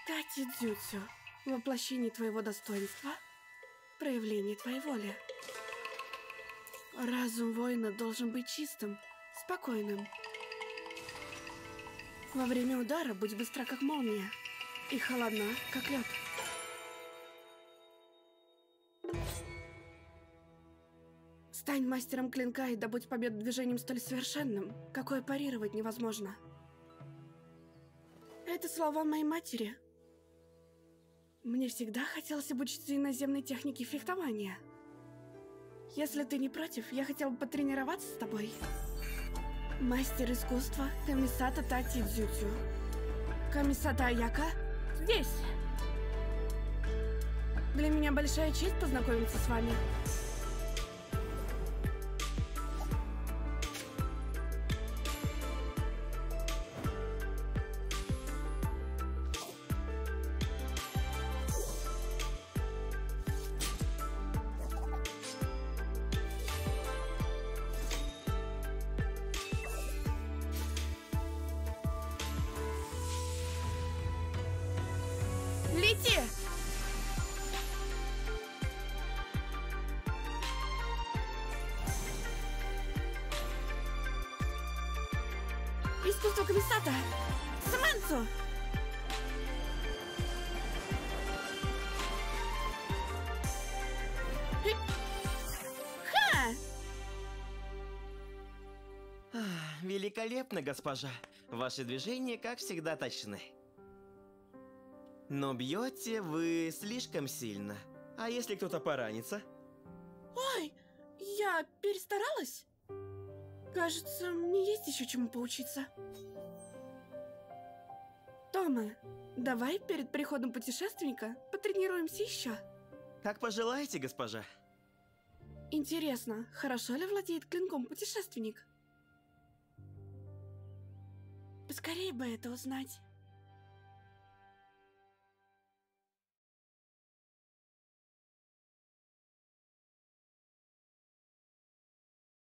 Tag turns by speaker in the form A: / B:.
A: Тати-дзюцю. Воплощение твоего достоинства. Проявление твоей воли. Разум воина должен быть чистым, спокойным. Во время удара будь быстра, как молния, и холодна, как лед. Стань мастером клинка и добудь победу движением столь совершенным, какое парировать невозможно. Это слова моей матери. Мне всегда хотелось обучиться иноземной технике фехтования. Если ты не против, я хотел бы потренироваться с тобой. Мастер искусства Камисата Тати-дзюцю. Камисата Аяка здесь. Для меня большая честь познакомиться с вами. Лети! Искусство Камисата! Саманцу! Ха!
B: Великолепно, госпожа. Ваши движения, как всегда, точны. Но бьете вы слишком сильно. А если кто-то поранится?
A: Ой, я перестаралась? Кажется, мне есть еще чему поучиться. Тома, давай перед приходом путешественника потренируемся еще.
B: Как пожелаете, госпожа.
A: Интересно, хорошо ли владеет клинком путешественник? Поскорее бы это узнать.